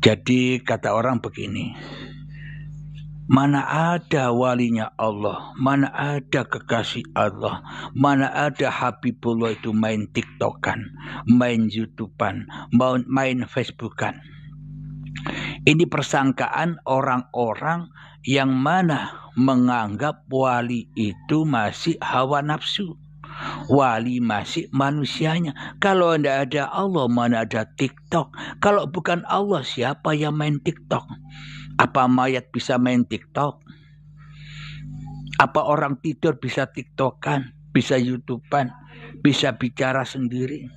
Jadi kata orang begini, mana ada walinya Allah, mana ada kekasih Allah, mana ada Habibullah itu main TikTokan, main YouTubean, main Facebookan. Ini persangkaan orang-orang yang mana menganggap wali itu masih hawa nafsu. Wali masih manusianya. Kalau tidak ada Allah, mana ada TikTok. Kalau bukan Allah, siapa yang main TikTok? Apa mayat bisa main TikTok? Apa orang tidur bisa TikTokan, bisa YouTubean, bisa bicara sendiri?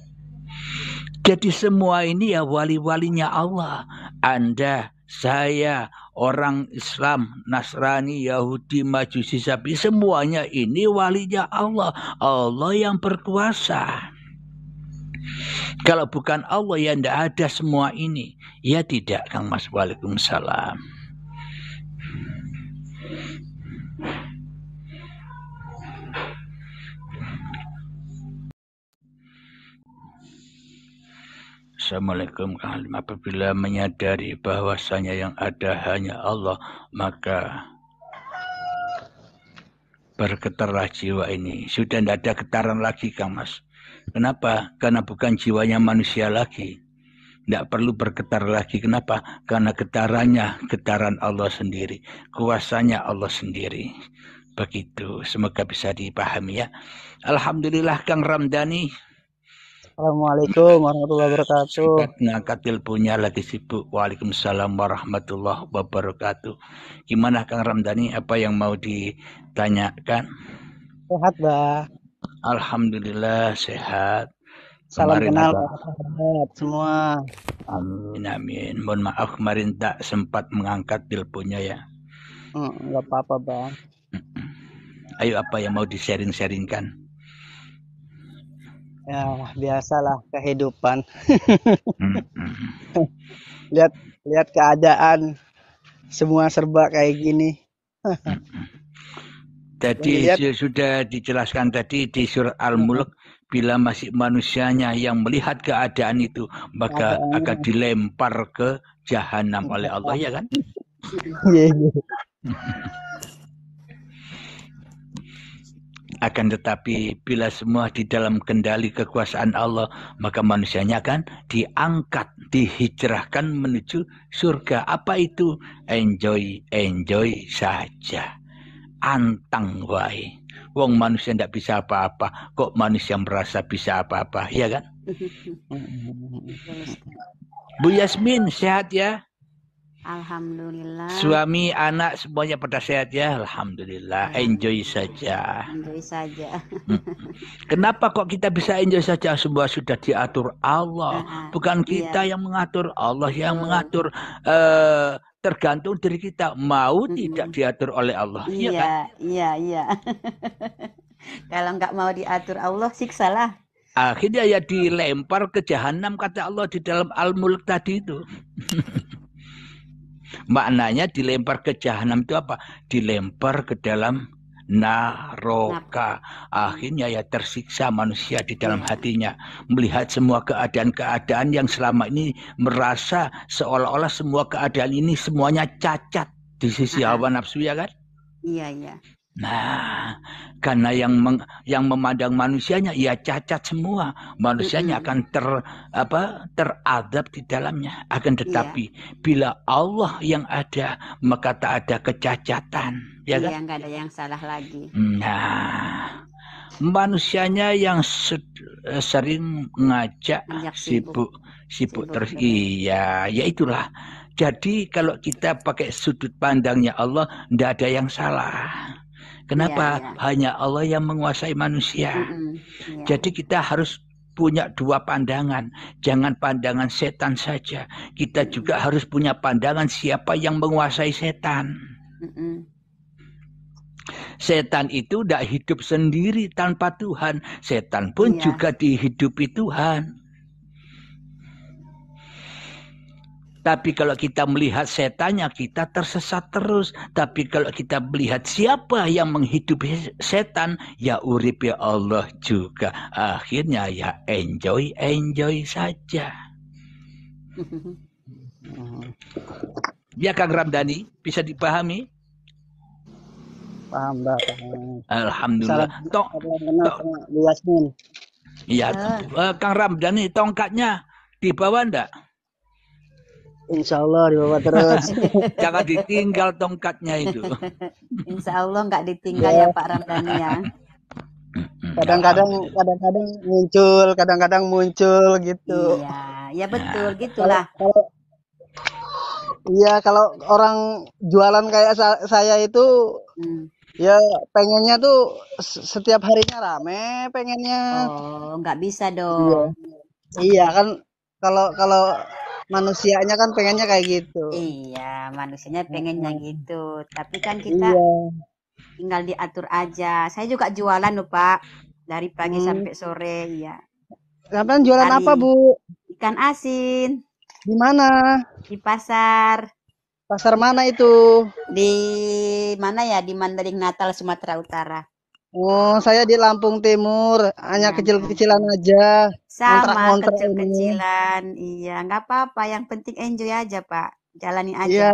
Jadi semua ini ya wali-walinya Allah. Anda, saya, orang Islam, Nasrani, Yahudi, Majusi, Sabi, semuanya ini walinya Allah. Allah yang berkuasa. Kalau bukan Allah ya tidak ada semua ini. Ya tidak, Kang Mas. Waalaikumsalam. Assalamualaikum Kang Halim. Apabila menyadari bahwasanya yang ada hanya Allah, maka bergetarlah jiwa ini. Sudah tidak ada getaran lagi Kang Mas. Kenapa? Karena bukan jiwanya manusia lagi. Tidak perlu bergetar lagi. Kenapa? Karena getarannya getaran Allah sendiri. Kuasanya Allah sendiri. Begitu. Semoga bisa dipahami ya. Alhamdulillah Kang Ramdhani. Assalamualaikum warahmatullahi wabarakatuh. Singkat ngangkat teleponnya lagi sibuk. Waalaikumsalam warahmatullahi wabarakatuh. Gimana Kang Ramdhani? Apa yang mau ditanyakan? Sehat, Bah. Alhamdulillah sehat. Salam Kemarin kenal ada... sahabat semua. Amin amin. Mohon maaf kemarin tak sempat mengangkat teleponnya ya. Enggak apa-apa, Bang. Ayo apa yang mau di-sharing-sharingkan? Ya, biasalah kehidupan. lihat keadaan semua serba kayak gini. Tadi sudah dijelaskan tadi di surat Al-Mulk, bila masih manusianya yang melihat keadaan itu, maka akan dilempar ke jahanam oleh Allah, ya kan? Akan tetapi bila semua di dalam kendali kekuasaan Allah, maka manusianya akan diangkat, dihijrahkan menuju surga. Apa itu? Enjoy saja. Antang wae. Wong manusia tidak bisa apa-apa, kok manusia merasa bisa apa-apa, ya kan? Bu Yasmin sehat ya? Alhamdulillah. Suami, anak semuanya pada sehat ya? Alhamdulillah. Enjoy saja. Enjoy saja. Kenapa kok kita bisa enjoy saja? Semua sudah diatur Allah. Bukan kita yang mengatur, Allah yang mengatur. Tergantung diri kita. Mau tidak diatur oleh Allah. Iya, iya. Kalau nggak mau diatur Allah, siksalah. Akhirnya ya dilempar ke jahanam kata Allah di dalam Al-Mulk tadi itu. Maknanya dilempar ke jahanam itu apa? Dilempar ke dalam naroka. Akhirnya ya tersiksa manusia di dalam hatinya. Melihat semua keadaan-keadaan yang selama ini merasa seolah-olah semua keadaan ini semuanya cacat di sisi hawa nafsu, ya kan? Iya. Nah, karena yang memandang manusianya ya cacat semua, manusianya akan teradab di dalamnya. Akan tetapi bila Allah yang ada, maka tak ada kecacatan, ya kan? Iya, nggak ada yang salah lagi. Nah, manusianya yang sering ngajak sibuk terus. Iya, ya itulah. Jadi kalau kita pakai sudut pandangnya Allah, tidak ada yang salah. Kenapa? Hanya Allah yang menguasai manusia. Jadi kita harus punya dua pandangan. Jangan pandangan setan saja. Kita juga harus punya pandangan siapa yang menguasai setan. Setan itu tidak hidup sendiri tanpa Tuhan. Setan pun juga dihidupi Tuhan. Tapi kalau kita melihat setannya, kita tersesat terus. Tapi kalau kita melihat siapa yang menghidupi setan, ya urip ya Allah juga. Akhirnya ya enjoy saja. Ya Kang Ramdhani, bisa dipahami? Paham, Mbak. Paham. Alhamdulillah. Salam kenal sama Bu Yasmin. Iya, Kang Ramdhani, tongkatnya dibawa enggak? Insya Allah dibawa terus. Jangan ditinggal tongkatnya itu. Insya Allah nggak ditinggal ya Pak Ramdhani ya. Kadang-kadang muncul gitu. Iya, ya betul gitulah. Kalau orang jualan kayak saya itu ya pengennya tuh setiap harinya rame, pengennya. Oh, nggak bisa dong. Iya kan, kalau manusianya kan pengennya kayak gitu. Iya, manusianya pengennya gitu. Tapi kan kita tinggal diatur aja. Saya juga jualan loh Pak, dari pagi sampai sore. Iya. Sampai jualan apa Bu? Ikan asin. Di mana? Di pasar. Pasar mana itu? Di mana ya? Di Mandailing Natal, Sumatera Utara. Oh, saya di Lampung Timur, hanya kecil-kecilan aja. Sama kecil-kecilan, iya, nggak apa-apa. Yang penting enjoy aja, Pak. Jalani aja. Iya,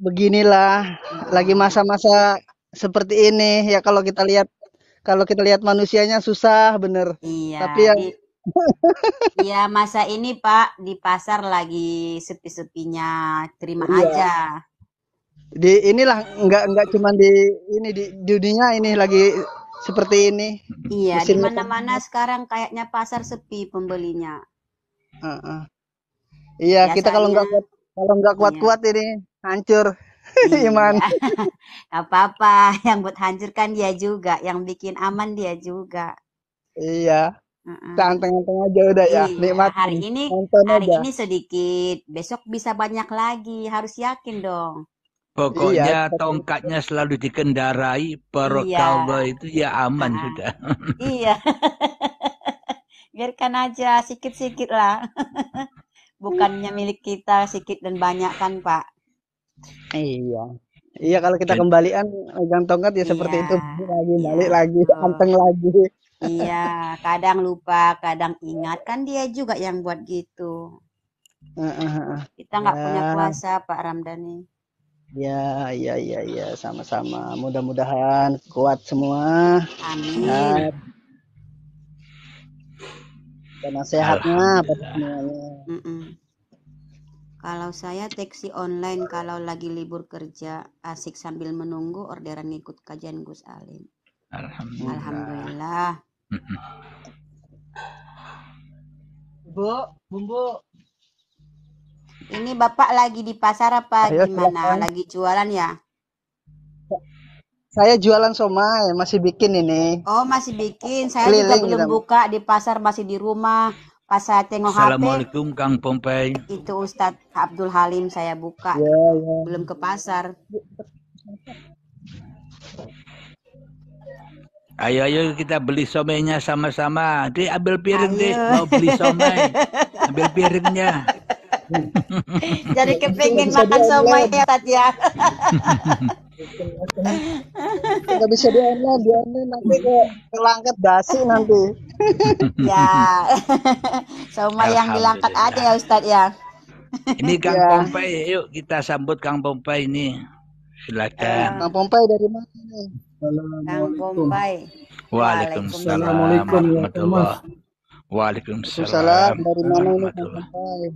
beginilah. Lagi masa-masa seperti ini ya, kalau kita lihat manusianya susah bener. Iya. Tapi ya, iya masa ini Pak di pasar lagi sepi-sepinya, terima aja. Inilah nggak cuma di dunia ini lagi seperti ini. Iya, di mana-mana sekarang kayaknya pasar sepi pembelinya. Iya, biasanya, kita kalau nggak kuat ini hancur iman. Gak apa-apa, yang buat hancur kan dia juga, yang bikin aman dia juga. Iya. Tanteng-tanteng aja udah ya, nikmat. Hari ini sedikit, besok bisa banyak lagi, harus yakin dong. Pokoknya tongkatnya selalu dikendarai, Allah itu ya aman sudah. Iya. Biarkan aja sikit-sikit lah. Bukannya milik kita sedikit dan banyak kan Pak? Iya. Iya, kalau kita kembalian megang tongkat ya seperti itu balik lagi, anteng lagi. Iya, kadang lupa, kadang ingat, kan dia juga yang buat gitu. Kita nggak punya kuasa Pak Ramdhani. Ya, sama-sama. Mudah-mudahan kuat semua. Amin. Dan sehatnya pada semuanya. Kalau saya taksi online, kalau lagi libur kerja, asik sambil menunggu orderan ikut kajian Gus Alim. Alhamdulillah. Bumbu. Ini Bapak lagi di pasar apa gimana? Lagi jualan ya? Saya jualan somai, masih bikin ini. Oh, masih bikin. Saya juga belum buka di pasar, masih di rumah. Pas saya tengok Assalamualaikum Kang Pompei. Itu Ustadz Abdul Halim saya buka. Belum ke pasar. Ayo kita beli somainya sama-sama. Dek, ambil piring deh, mau beli somai. Ambil piringnya. Jadi kepingin makan somai ya Tati ya. Nggak bisa di online nanti kelangkat basi nanti. Ya, somai yang dilangkat aja ya Ustadz ya. Ini Kang Pompei, yuk kita sambut Kang Pompei ini. Silakan. Kang Pompei dari mana nih? Kang Pompei. Waalaikumsalam warahmatullahi. Waalaikumsalam. Dari mana ini Kang Pompei?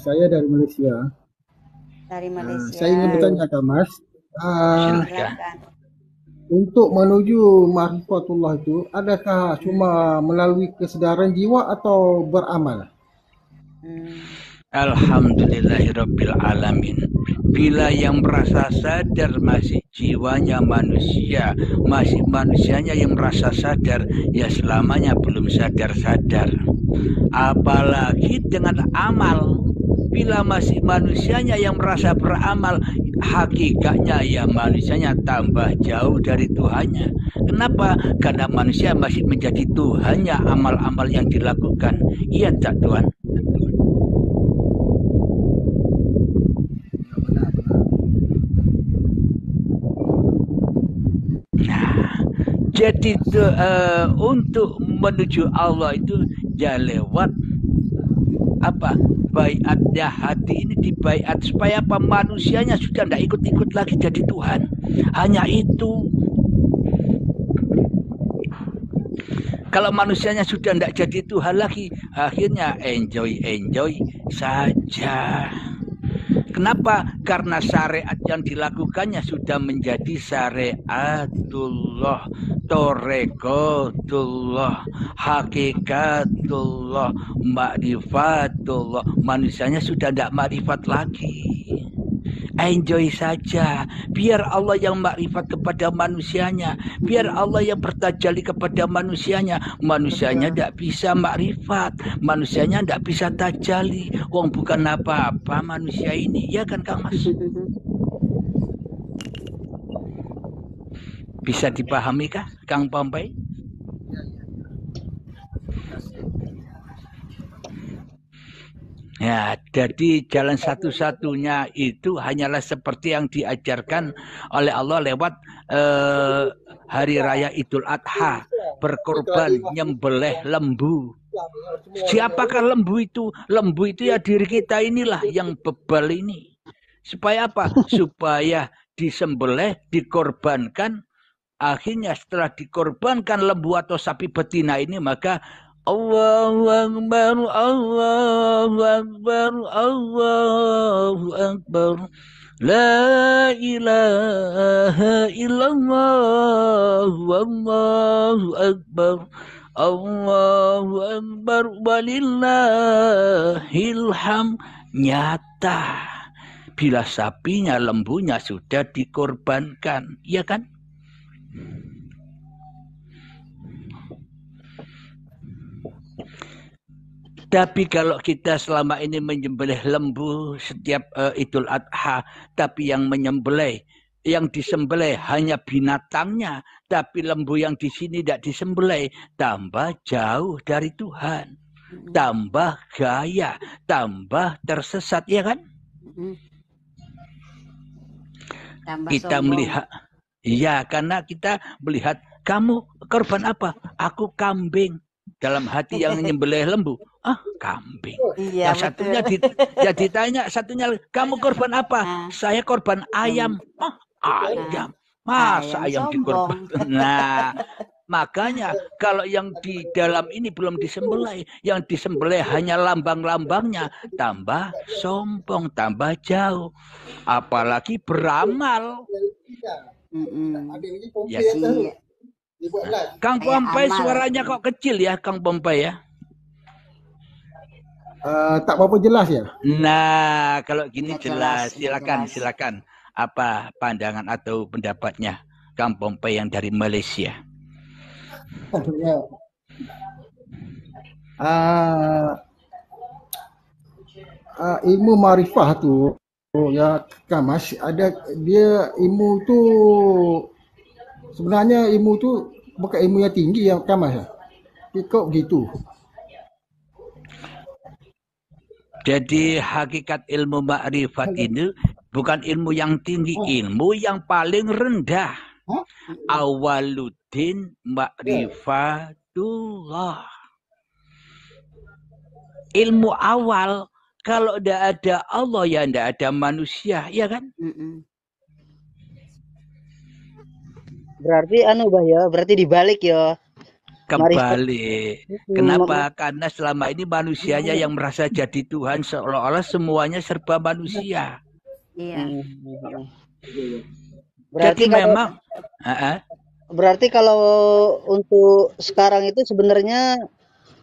Saya dari Malaysia. Dari Malaysia. Saya ingin bertanya Kak Mas. Silakan. Untuk menuju ma'rifatullah itu, adakah cuma melalui kesedaran jiwa atau beramal? Alhamdulillahirabbil alamin. Bila yang merasa sadar masih jiwanya manusia, masih manusianya yang merasa sadar, ya selamanya belum sadar-sadar. Apalagi dengan amal. Bila masih manusianya yang merasa beramal, hakikatnya ya manusianya tambah jauh dari Tuhannya. Kenapa? Karena manusia masih menjadi Tuhannya amal-amal yang dilakukan. Iya tak Tuhan? Nah, jadi untuk menuju Allah itu ya lewat apa? Baiatnya hati ini dibaiat supaya apa? Manusianya sudah tidak ikut-ikut lagi jadi Tuhan. Hanya itu. Kalau manusianya sudah tidak jadi Tuhan lagi, akhirnya enjoy saja. Kenapa? Karena syariat yang dilakukannya sudah menjadi syariatullah, torekotullah, hakikatullah, ma'rifatullah. Manusianya sudah tidak ma'rifat lagi. Enjoy saja. Biar Allah yang makrifat kepada manusianya. Biar Allah yang bertajalli kepada manusianya. Manusianya tidak bisa makrifat. Manusianya tidak bisa tajalli. Wong bukan apa-apa manusia ini. Ya kan Kang Mas? Bisa dipahami kah Kang Pompei? Ya, jadi jalan satu-satunya itu hanyalah seperti yang diajarkan oleh Allah lewat hari raya Idul Adha, berkorban, nyembelih lembu. Siapakah lembu itu? Lembu itu ya diri kita inilah yang bebal ini. Supaya apa? Supaya disembelih, dikorbankan. Akhirnya setelah dikorbankan lembu atau sapi betina ini, maka Allahu Akbar, Allahu Akbar, Allahu Akbar. La ilaha illallah, Wallahu Akbar. Allahu Akbar, walillahil hamd. Nyata. Bila sapinya, lembunya sudah dikorbankan. Ya kan? Tapi kalau kita selama ini menyembelih lembu setiap Idul Adha, tapi yang menyembelih, yang disembelih hanya binatangnya, tapi lembu yang di sini tidak disembelih, tambah jauh dari Tuhan, tambah gaya, tambah tersesat, ya kan? Tambah Kita sombong. melihat, ya karena kita melihat kamu korban apa? Aku kambing. Dalam hati yang menyembelih lembu, kambing. Iya, Yang satunya ditanya, satunya kamu korban apa? Saya korban ayam. Ayam. Masa ayam dikorban? Nah, makanya kalau yang di dalam ini belum disembelih, yang disembelih hanya lambang-lambangnya, tambah sombong, tambah jauh. Apalagi beramal. Ya sih. Kang Pompei suaranya kok kecil ya, Kang Pompei ya? Tak apa-apa jelas ya? Nah, kalau gini jelas. Silakan. Apa pandangan atau pendapatnya Kang Pompei yang dari Malaysia? Ilmu marifah tu ya Kang Mas, ada dia ilmu tu sebenarnya ilmu tu bukan ilmu yang tinggi ya Kang Mas. Kok begitu. Jadi hakikat ilmu ma'rifat ini bukan ilmu yang tinggi, ilmu yang paling rendah. Awaluddin ma'rifatullah. Ilmu awal, kalau tidak ada Allah ya tidak ada manusia, ya kan? Berarti berarti dibalik ya. Kembali. Kenapa? Karena selama ini manusianya yang merasa jadi Tuhan, seolah-olah semuanya serba manusia. Iya. Berarti jadi memang berarti kalau untuk sekarang itu sebenarnya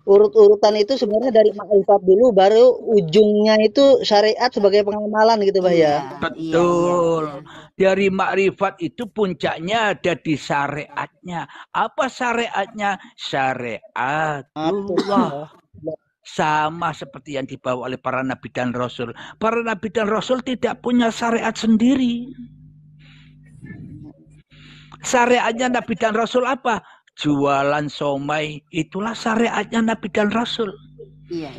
urut-urutan itu sebenarnya dari makrifat dulu, baru ujungnya itu syariat sebagai pengamalan gitu Bah ya. Betul. Dari makrifat itu puncaknya ada di syariatnya. Apa syariatnya? Syariatullah. Sama seperti yang dibawa oleh para nabi dan rasul. Para nabi dan rasul tidak punya syariat sendiri. Syariatnya nabi dan rasul apa? Jualan somai, itulah syariatnya Nabi dan Rasul. Iya.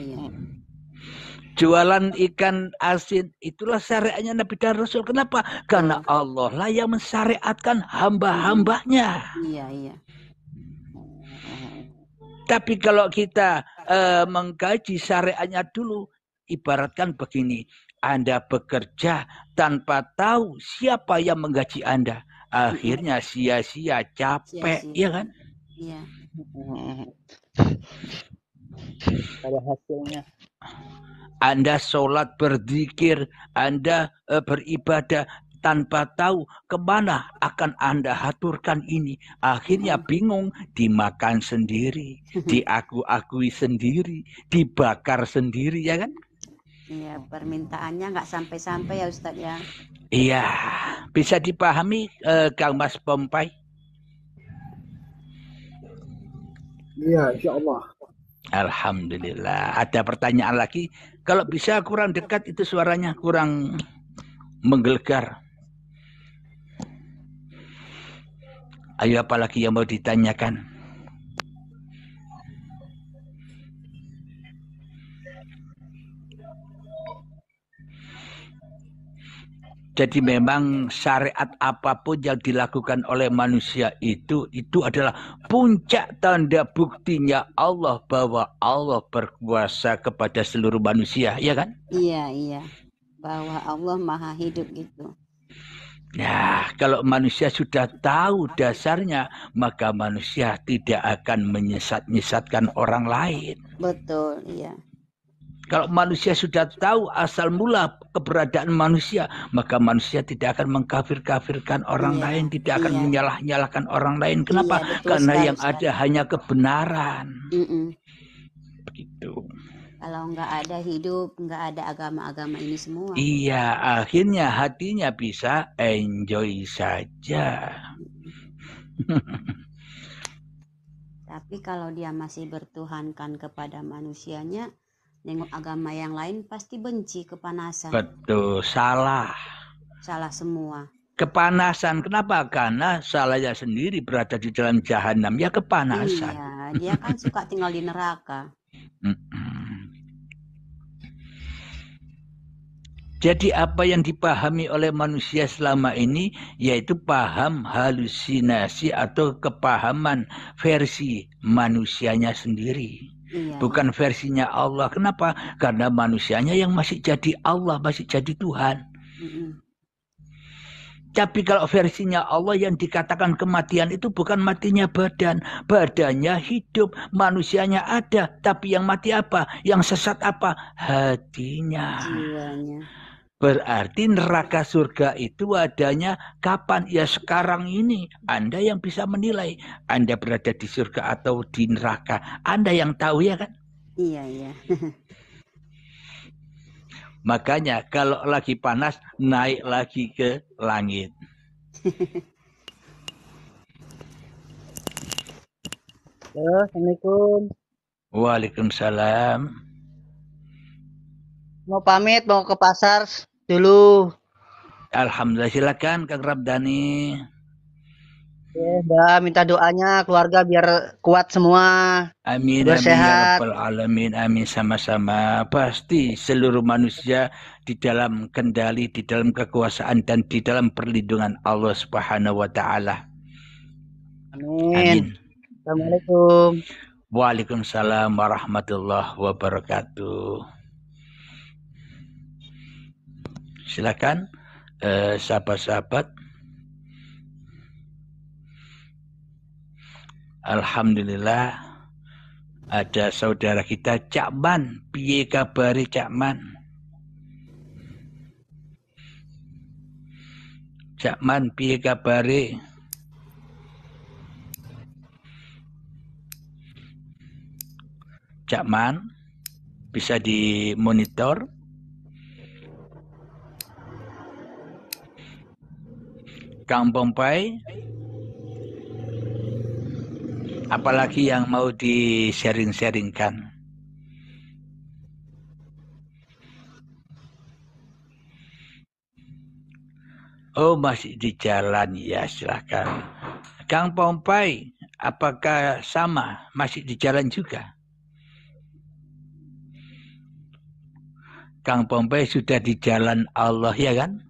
Jualan ikan asin, itulah syariatnya Nabi dan Rasul. Kenapa? Karena Allah lah yang mensyariatkan hamba-hambanya. Iya. Tapi kalau kita mengkaji syariatnya dulu, ibaratkan begini, Anda bekerja tanpa tahu siapa yang menggaji Anda. Akhirnya sia-sia, capek, ya kan? Iya. Ada hasilnya. Anda sholat, berzikir, Anda beribadah tanpa tahu kemana akan Anda haturkan ini. Akhirnya bingung, dimakan sendiri, diaku-akui sendiri, dibakar sendiri, ya kan? Iya, permintaannya nggak sampai-sampai ya Ustadz ya. Iya, bisa dipahami Kang Mas Pompai? Iya, insya Allah. Alhamdulillah. Ada pertanyaan lagi? Kalau bisa kurang dekat itu suaranya, kurang menggelegar. Ayo, apalagi yang mau ditanyakan? Jadi memang syariat apapun yang dilakukan oleh manusia itu adalah puncak tanda buktinya Allah bahwa Allah berkuasa kepada seluruh manusia, ya kan? Iya. Bahwa Allah maha hidup gitu. Nah, kalau manusia sudah tahu dasarnya, maka manusia tidak akan menyesat-nyesatkan orang lain. Betul, iya. Kalau manusia sudah tahu asal mula keberadaan manusia, maka manusia tidak akan mengkafir-kafirkan orang lain, tidak akan menyalah-nyalahkan orang lain. Kenapa? Karena yang ada hanya kebenaran. Begitu. Kalau nggak ada hidup, nggak ada agama-agama ini semua. Iya, akhirnya hatinya bisa enjoy saja. Tapi kalau dia masih bertuhankan kepada manusianya, nengok agama yang lain pasti benci, kepanasan. Betul, salah. Salah semua. Kepanasan, kenapa? Karena salahnya sendiri berada di dalam jahanam, ya kepanasan. Iya, dia kan suka tinggal di neraka. Jadi apa yang dipahami oleh manusia selama ini yaitu paham halusinasi atau kepahaman versi manusianya sendiri. Iya, Bukan versinya Allah. Kenapa? Karena manusianya yang masih jadi Allah, masih jadi Tuhan. Tapi kalau versinya Allah yang dikatakan kematian itu bukan matinya badan. Badannya hidup, manusianya ada. Tapi yang mati apa? Yang sesat apa? Hatinya. jiwanya. Berarti neraka surga itu adanya kapan? Ya sekarang ini. Anda yang bisa menilai. Anda berada di surga atau di neraka. Anda yang tahu, ya kan? Iya. Makanya kalau lagi panas, naik lagi ke langit. Halo, Assalamualaikum. Waalaikumsalam. Mau pamit, mau ke pasar dulu. Alhamdulillah, silakan Kang Rabdani. Mbak, minta doanya keluarga biar kuat semua. Amin, biar amin, sehat. ya Rabbal Alamin, amin, sama-sama. Pasti seluruh manusia di dalam kendali, di dalam kekuasaan, dan di dalam perlindungan Allah Subhanahu wa Ta'ala. Amin. Assalamualaikum. Waalaikumsalam warahmatullahi wabarakatuh. Silakan sahabat-sahabat. Alhamdulillah ada saudara kita Cakman. Piye kabari Cakman? Cakman piye kabari? Cakman bisa dimonitor. Kang Pompai, apalagi yang mau di-sharing-sharingkan? Oh, masih di jalan, ya silakan. Kang Pompai, apakah sama? Masih di jalan juga? Kang Pompai sudah di jalan Allah, ya kan?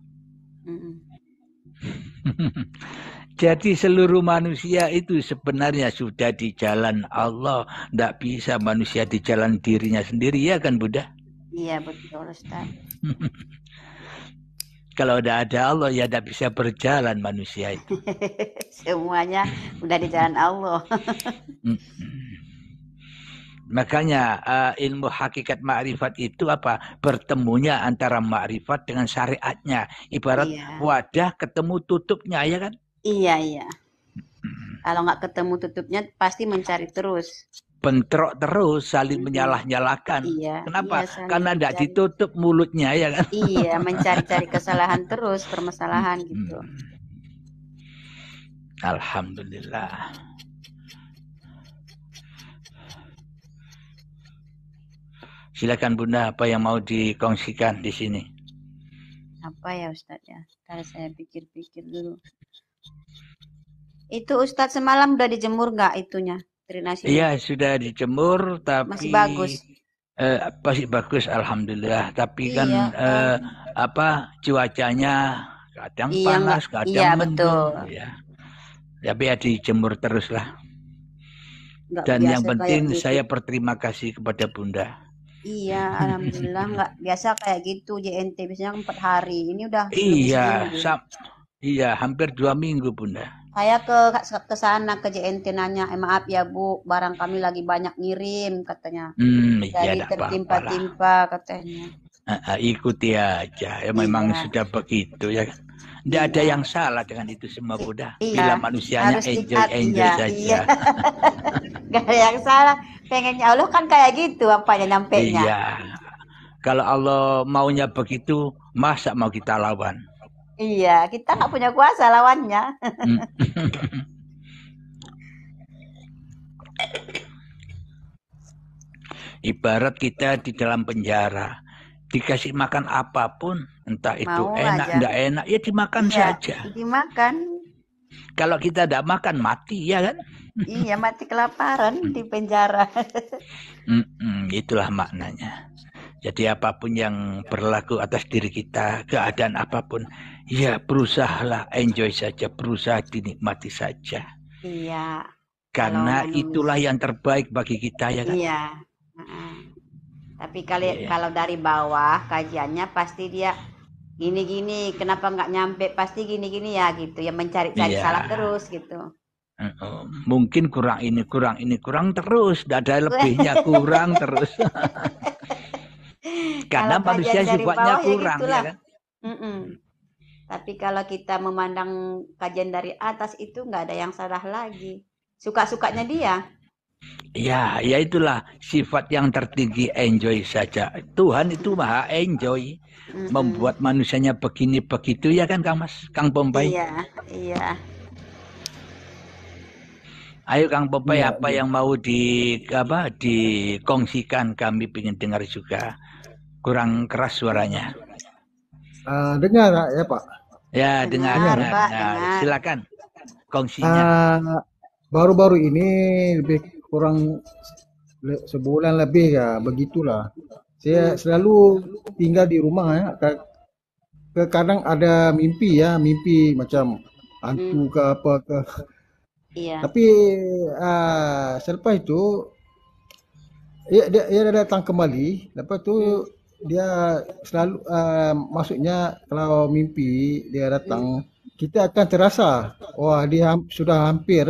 Jadi seluruh manusia itu sebenarnya sudah di jalan Allah. Tidak bisa manusia di jalan dirinya sendiri, ya kan Buddha? Iya betul Ustaz. Kalau tidak ada Allah ya tidak bisa berjalan manusia itu. Semuanya udah di jalan Allah. Makanya ilmu hakikat ma'rifat itu apa? Bertemunya antara ma'rifat dengan syariatnya. Ibarat wadah ketemu tutupnya, ya kan? Iya. Kalau nggak ketemu tutupnya pasti mencari terus. Bentrok terus, saling menyalah-nyalahkan. Iya. Kenapa? Iya, karena tidak ditutup mulutnya, ya kan? Iya, mencari-cari kesalahan terus, permasalahan gitu. Alhamdulillah. Silakan Bunda, apa yang mau dikongsikan di sini? Apa ya Ustadz ya? Ntar saya pikir-pikir dulu. Itu Ustadz semalam udah dijemur nggak itunya? Trinasi? Iya, sudah dijemur, tapi masih bagus. Masih bagus, alhamdulillah. Tapi kan cuacanya kadang panas, kadang mendung. Ya. Tapi ya dijemur terus lah. Dan yang penting saya berterima kasih kepada Bunda. Iya, alhamdulillah nggak biasa kayak gitu JNT biasanya 4 hari. Ini udah iya, hampir 2 minggu Bunda. Saya ke sana ke JNT nanya, maaf ya Bu, barang kami lagi banyak ngirim katanya. Jadi tertimpa-timpa katanya. Ikuti aja, ya memang sudah begitu ya kan. Tidak ada yang salah dengan itu semua Bunda. Bila manusianya enjoy saja. Gak ada yang salah. Pengennya Allah kan kayak gitu apanya nyampenya. Iya. Kalau Allah maunya begitu, masa mau kita lawan? Iya, kita nggak punya kuasa lawannya. Ibarat kita di dalam penjara, dikasih makan apapun, entah itu enak, enggak enak, ya dimakan saja. Dimakan. Kalau kita tidak makan, mati, ya kan? Iya, mati kelaparan di penjara. Itulah maknanya. Jadi apapun yang berlaku atas diri kita, keadaan apapun, ya berusahalah enjoy saja, berusaha dinikmati saja. Iya. Karena itulah yang terbaik bagi kita, ya kan? Iya. Tapi kalau dari bawah kajiannya pasti dia gini-gini, kenapa nggak nyampe, pasti gini-gini ya gitu, ya mencari-cari salah terus gitu. Mungkin kurang ini, kurang terus, tidak ada lebihnya, kurang terus. Karena manusia sifatnya kurang, ya kan? Tapi kalau kita memandang kajian dari atas itu nggak ada yang salah lagi. Suka-sukanya dia. Ya itulah sifat yang tertinggi, enjoy saja. Tuhan itu maha enjoy, membuat manusianya begini begitu, ya kan Kang Pompei? Iya. Ayo Kang Pompei, apa yang mau dikongsikan, kami ingin dengar juga. Kurang keras suaranya. Dengar ya Pak? Ya dengar. Silakan kongsinya. Baru-baru ini lebih kurang sebulan lebih ya, begitulah. Saya selalu tinggal di rumah ya. Kadang ada mimpi macam hantu ke apa ke. Iya. Tapi selepas itu dia datang kembali. Lepas tu dia selalu maksudnya kalau mimpi dia datang, kita akan terasa wah dia sudah hampir.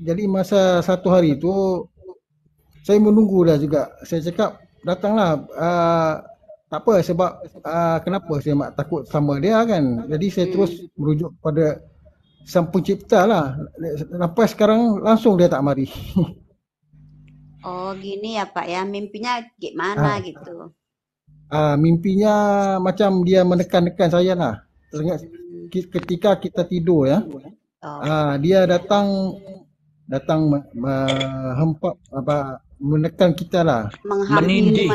Jadi masa satu hari itu saya menunggu dah juga. Saya cakap datanglah, tak apa sebab kenapa saya takut sama dia kan. Jadi saya terus merujuk pada Sang Pencipta lah. Sampai sekarang langsung dia tak mari. Oh gini ya Pak ya, mimpinya gimana gitu? Mimpinya macam dia menekan-nekan saya lah. Ketika kita tidur ya, dia datang menghempap menekan kita lah. Menindih.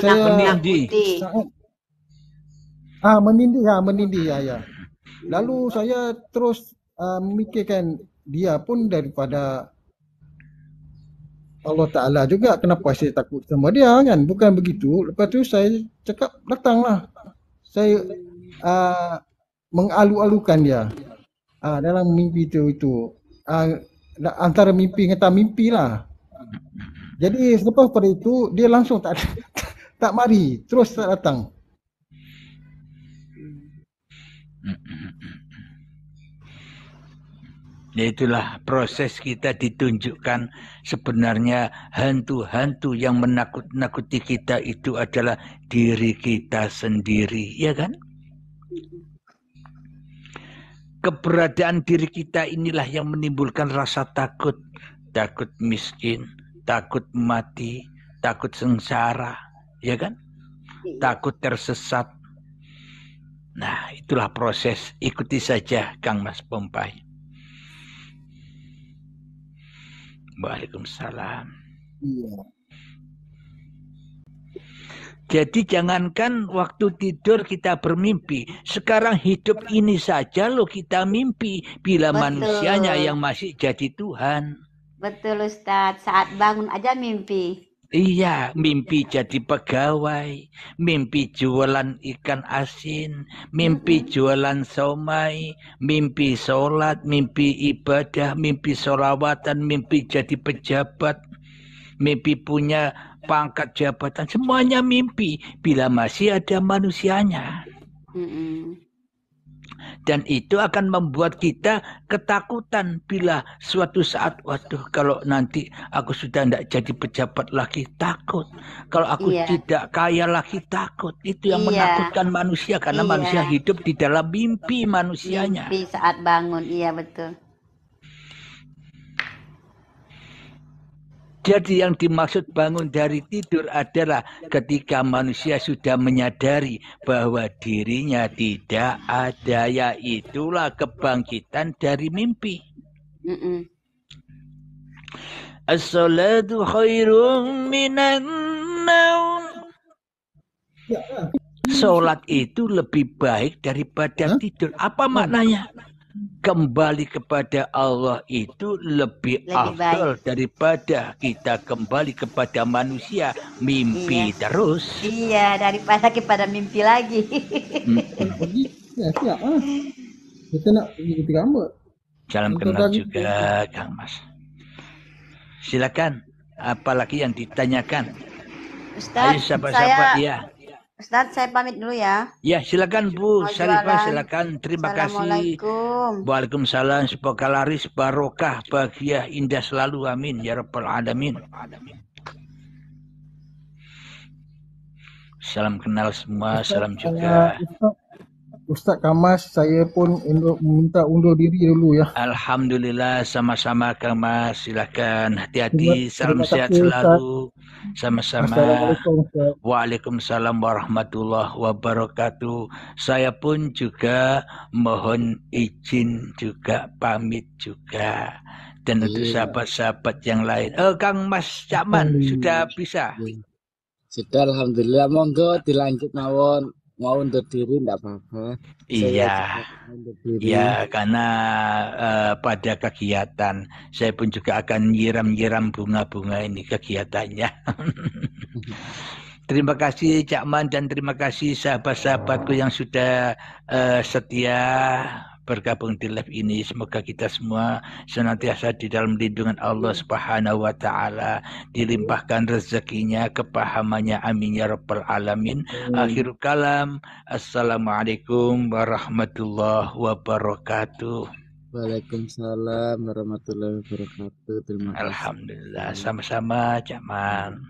Menindih ya. Lalu saya terus memikirkan dia pun daripada Allah Ta'ala juga, kenapa saya takut sama dia kan? Bukan begitu. Lepas tu saya cakap datanglah. Saya mengalu-alukan dia. dalam mimpi itu antara mimpi dengan tak mimpi lah. Jadi selepas pada itu dia langsung tak tak mari, terus tak datang. Itulah proses kita ditunjukkan sebenarnya hantu-hantu yang menakut-nakuti kita itu adalah diri kita sendiri, ya kan? Keberadaan diri kita inilah yang menimbulkan rasa takut. Takut miskin, takut mati, takut sengsara, ya kan? Takut tersesat. Nah, itulah proses. Ikuti saja Kang Mas Pompai. Waalaikumsalam. Iya. Jadi jangankan waktu tidur kita bermimpi. Sekarang hidup ini saja loh kita mimpi. Bila Betul. manusianya yang masih jadi Tuhan. Betul Ustadz, saat bangun aja mimpi. Iya, mimpi jadi pegawai, mimpi jualan ikan asin, mimpi jualan somai, mimpi sholat, mimpi ibadah, mimpi sholawatan, mimpi jadi pejabat, mimpi punya pangkat jabatan, semuanya mimpi bila masih ada manusianya. Dan itu akan membuat kita ketakutan bila suatu saat, waduh kalau nanti aku sudah tidak jadi pejabat lagi, takut. Kalau aku tidak kaya lagi, takut. Itu yang menakutkan manusia karena manusia hidup di dalam mimpi manusianya. Mimpi saat bangun, iya betul. Jadi yang dimaksud bangun dari tidur adalah ketika manusia sudah menyadari bahwa dirinya tidak ada, yaitulah kebangkitan dari mimpi. As-salatu khairum minan naum. Salat itu lebih baik daripada tidur. Apa maknanya? Kembali kepada Allah itu lebih afdal daripada kita kembali kepada manusia mimpi terus. Iya, daripada kepada mimpi lagi. Siap. Kita nak pergi ke Rambut. Salam kenal juga Kang Mas. Silakan, apalagi yang ditanyakan? Ustaz, ayo sahabat-sahabat ya. Ustaz, saya pamit dulu ya. Ya, silakan Bu Syarifah, silakan. Terima kasih. Assalamualaikum. Waalaikumsalam. Semoga laris, barokah, bahagia, indah selalu. Amin ya rabbal alamin. Salam kenal semua, salam juga. Ustaz Kamas, saya pun minta undur diri dulu ya. Alhamdulillah, sama-sama Kang Mas. Silakan, hati-hati, salam sehat selalu. Sama-sama. Waalaikumsalam warahmatullahi wabarakatuh. Saya pun juga mohon izin juga, pamit juga. Dan untuk sahabat-sahabat yang lain. Kang Mas Cakman, sudah bisa? Sudah, alhamdulillah. Monggo dilanjut mawon. Mau undur diri enggak apa-apa. Iya. Ya, karena pada kegiatan saya pun juga akan nyiram-nyiram bunga-bunga ini kegiatannya. Terima kasih Cakman dan terima kasih sahabat-sahabatku yang sudah setia bergabung di live ini. Semoga kita semua senantiasa di dalam lindungan Allah Subhanahu wa taala, dilimpahkan rezekinya, kepahamannya, amin ya rabbal alamin. Akhirul kalam, assalamualaikum warahmatullahi wabarakatuh. Waalaikumsalam warahmatullahi wabarakatuh. Terima kasih. Alhamdulillah, sama-sama Cakman.